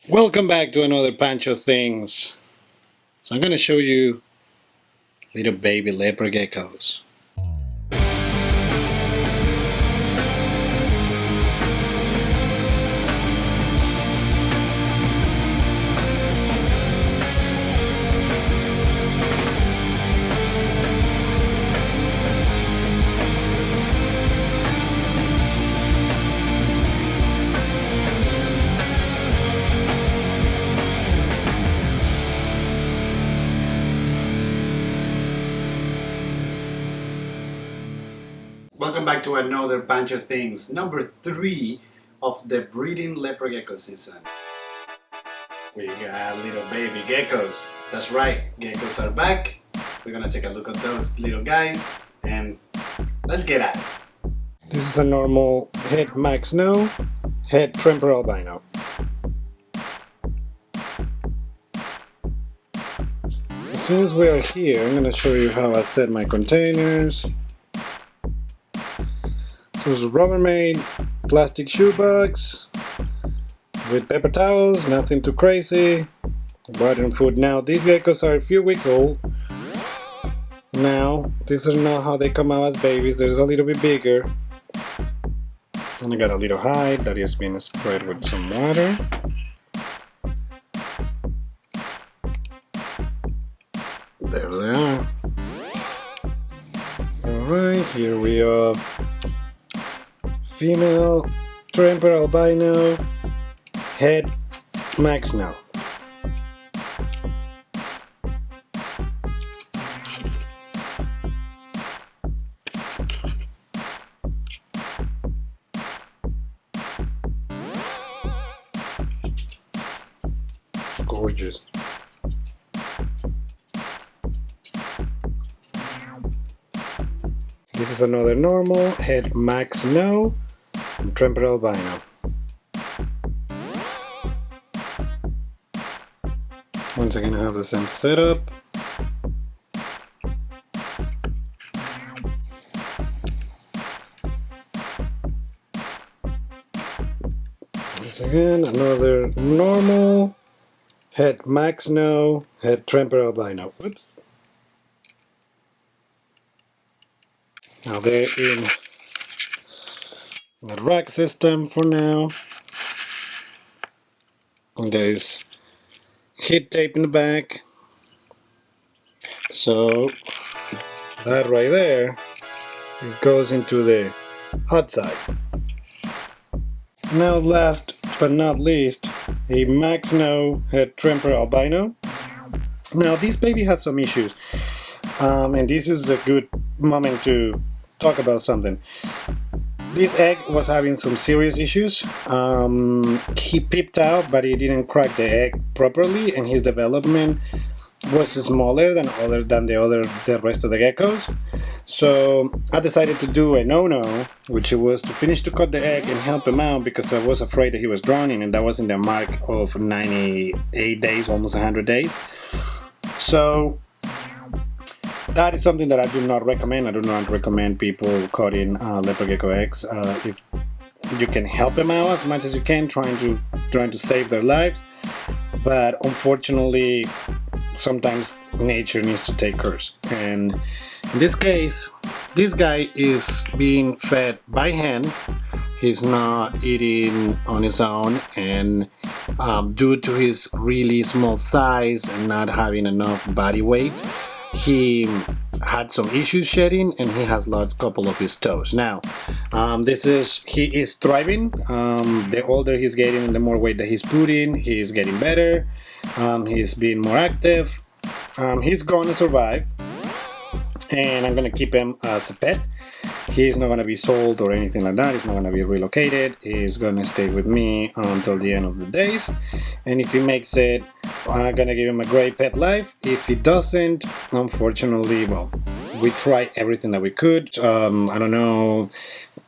Welcome back to another Pancho Things. So I'm going to show you little baby leopard geckos. Welcome back to another Pancho Things, number 3 of the breeding leopard gecko season. We got little baby geckos. That's right, geckos are back. We're gonna take a look at those little guys and let's get at it. This is a normal head max no, head tremper albino. Since we are here, I'm gonna show you how I set my containers. So it's a Rubbermaid plastic shoebox with paper towels, nothing too crazy. Water and food. Now these geckos are a few weeks old. Now this is not how they come out as babies. There's a little bit bigger. And I got a little hide that is being sprayed with some water. There they are. Alright, here we are. Female tremper albino, head max now. Gorgeous. This is another normal head max no. Tremper albino. Once again, I have the same setup. Once again, another normal head max no, head tremper albino. Whoops. Now they're in a rack system for now. And there is heat tape in the back. So that right there, it goes into the hot side. Now last but not least, a max no head tremper albino. Now this baby has some issues. And this is a good moment to talk about something. This egg was having some serious issues. He peeped out, but he didn't crack the egg properly, and his development was smaller than the rest of the geckos. So I decided to do a no-no, which was to finish to cut the egg and help him out because I was afraid that he was drowning, and that was in the mark of 98 days, almost 100 days. So that is something that I do not recommend. I do not recommend people cutting leopard gecko eggs. If you can help them out as much as you can, trying to save their lives. But unfortunately, sometimes nature needs to take course. And in this case, this guy is being fed by hand. He's not eating on his own, and due to his really small size and not having enough body weight, he had some issues shedding, and he has lost a couple of his toes. Now, he is thriving. The older he's getting and the more weight that he's putting, he's getting better. He's being more active. He's gonna survive, and I'm gonna keep him as a pet. He's not gonna be sold or anything like that. He's not gonna be relocated. He's gonna stay with me until the end of the days. And if he makes it, I'm gonna give him a great pet life. If he doesn't, unfortunately, well, we tried everything that we could. I don't know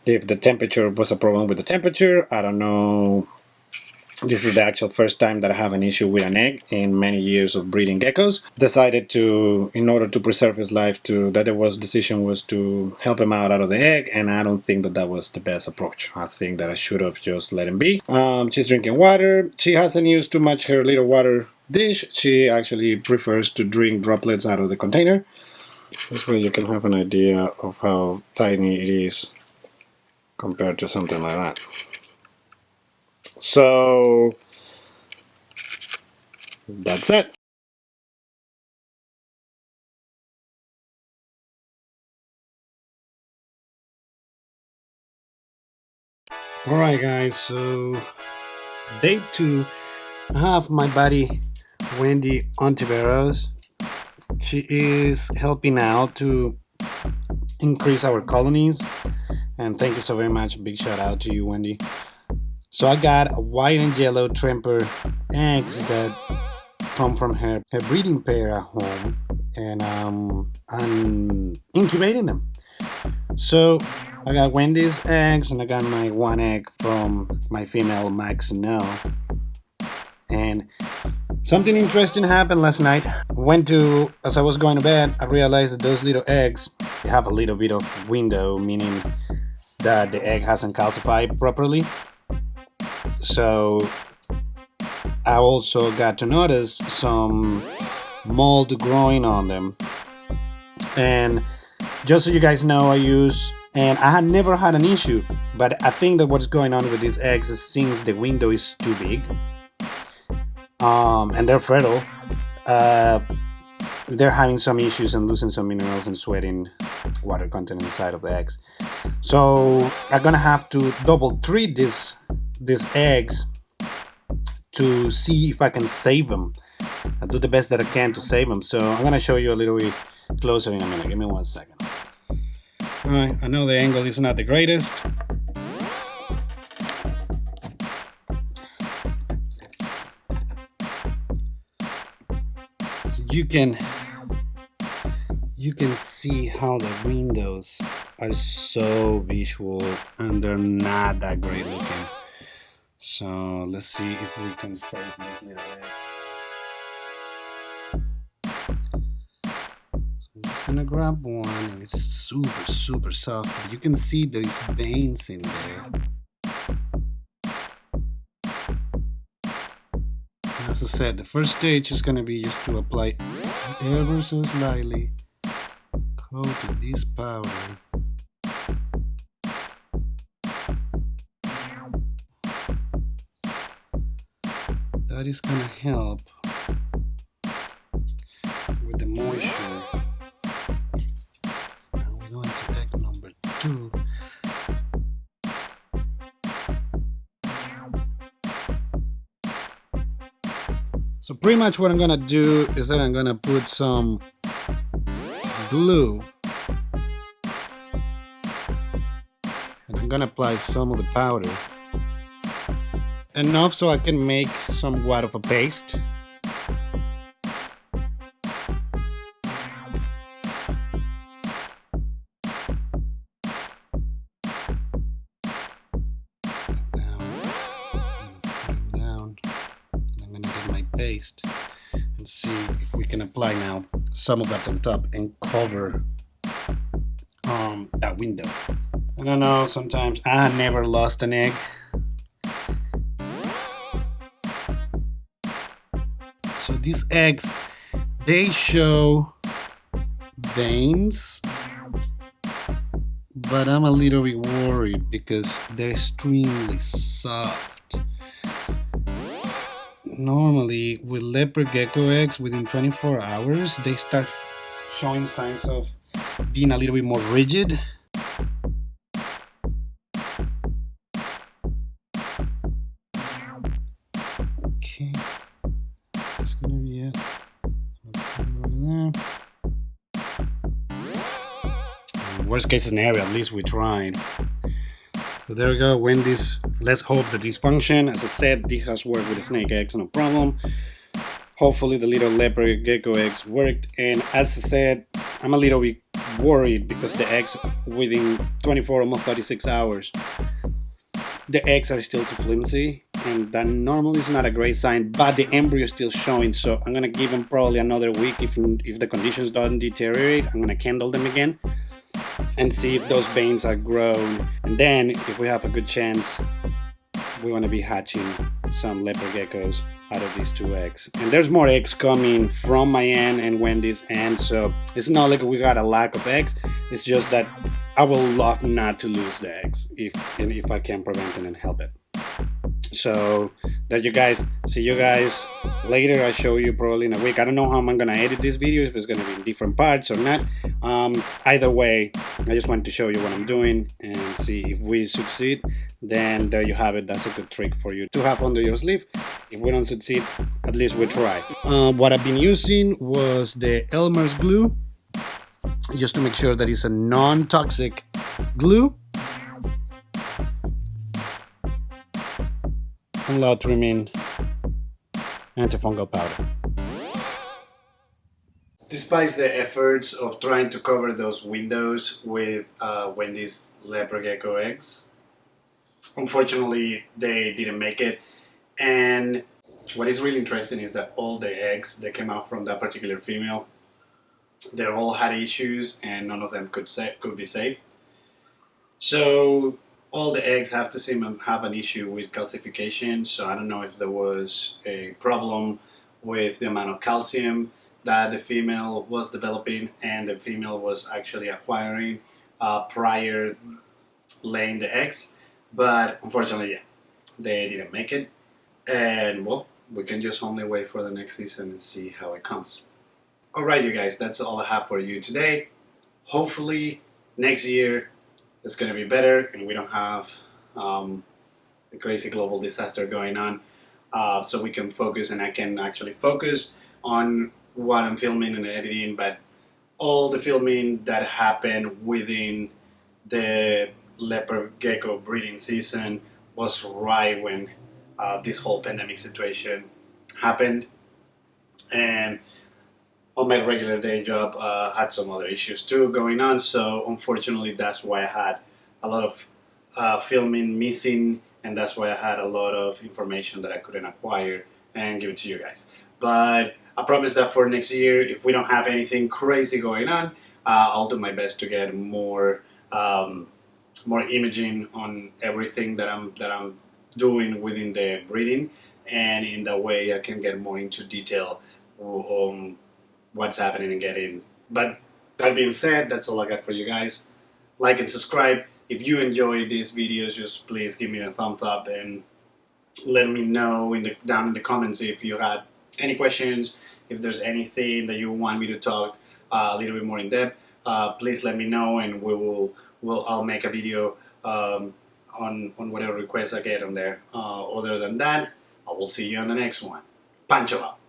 if the temperature was a problem with the temperature. I don't know This is the actual first time that I have an issue with an egg in many years of breeding geckos. Decided to, in order to preserve his life, that there was decision was to help him out of the egg, and I don't think that that was the best approach. I think that I should have just let him be. She's drinking water. She hasn't used too much her little water dish. She actually prefers to drink droplets out of the container. This way you can have an idea of how tiny it is compared to something like that. So that's it. Alright guys, so day 2, I have my buddy Wendy Ontiveros. She is helping out to increase our colonies, and thank you so very much. Big shout out to you, Wendy. So I got a white and yellow tremper eggs that come from her breeding pair at home, and I'm incubating them. So I got Wendy's eggs, and I got my one egg from my female Max No. And something interesting happened last night. As I was going to bed, I realized that those little eggs have a little bit of window, meaning that the egg hasn't calcified properly. So I also got to notice some mold growing on them. And just so you guys know, and I had never had an issue, but I think that what's going on with these eggs is since the window is too big, and they're fertile, they're having some issues and losing some minerals and sweating water content inside of the eggs. So I'm gonna have to double treat these eggs to see if I can save them. I'll do the best that I can to save them. So I'm gonna show you a little bit closer in a minute. Give me 1 second. Alright, I know the angle is not the greatest. So you can see how the windows are so visual and they're not that great looking. So let's see if we can save these little eggs. I'm just gonna grab one, and it's super soft, but you can see there's veins in there. As I said, the first stage is gonna be just to apply ever so slightly coat this powder. That is gonna help with the moisture. Now we're going to egg number 2. So pretty much what I'm gonna do is that I'm gonna put some glue, and I'm gonna apply some of the powder, enough so I can make somewhat of a paste. Paste and see if we can apply now some of that on top and cover that window. I don't know, sometimes I never lost an egg. So these eggs, they show veins, but I'm a little bit worried because they're extremely soft. Normally with leopard gecko eggs, within 24 hours they start showing signs of being a little bit more rigid. Okay, that's gonna be it. Worst case scenario, at least we tried. So there we go, Wendy's. Let's hope that this function. As I said, this has worked with the snake eggs, no problem. Hopefully the little leopard gecko eggs worked. And as I said, I'm a little bit worried because the eggs within 24, almost 36 hours, the eggs are still too flimsy, and that normally is not a great sign, but the embryo is still showing, so I'm gonna give them probably another week. If the conditions don't deteriorate, I'm gonna candle them again and see if those veins are grown, and then if we have a good chance, we want to be hatching some leopard geckos out of these 2 eggs. And there's more eggs coming from my end and Wendy's end, so it's not like we got a lack of eggs. It's just that I will love not to lose the eggs if I can prevent it and help it. So there you guys. See you guys later. I'll show you probably in a week. I don't know how I'm gonna edit this video, if it's gonna be in different parts or not. Either way, I just wanted to show you what I'm doing and see if we succeed. Then there you have it. That's a good trick for you to have under your sleeve. If we don't succeed, at least we try. What I've been using was the Elmer's glue, just to make sure that it's a non-toxic glue. And loud trimming antifungal powder. Despite the efforts of trying to cover those windows with Wendy's leopard gecko eggs, unfortunately they didn't make it. And what is really interesting is that all the eggs that came out from that particular female, they all had issues and none of them could be saved. So all the eggs have to have an issue with calcification, so I don't know if there was a problem with the amount of calcium that the female was developing and the female was actually acquiring prior laying the eggs. But unfortunately, yeah, they didn't make it. And well, we can just only wait for the next season and see how it comes. Alright you guys, that's all I have for you today. Hopefully next year it's going to be better and we don't have a crazy global disaster going on, so we can focus and I can actually focus on what I'm filming and editing. But all the filming that happened within the leopard gecko breeding season was right when this whole pandemic situation happened, and on my regular day job had some other issues too going on, so unfortunately that's why I had a lot of filming missing, and that's why I had a lot of information that I couldn't acquire and give it to you guys. But I promise that for next year, if we don't have anything crazy going on, I'll do my best to get more more imaging on everything that I'm doing within the breeding, and in that way I can get more into detail on what's happening and getting. But that being said, that's all I got for you guys. Like and subscribe. If you enjoy these videos, just please give me a thumbs up and let me know down in the comments if you had any questions, if there's anything that you want me to talk a little bit more in depth. Please let me know, and I'll make a video on whatever requests I get on there. Other than that, I will see you on the next one. Pancho out.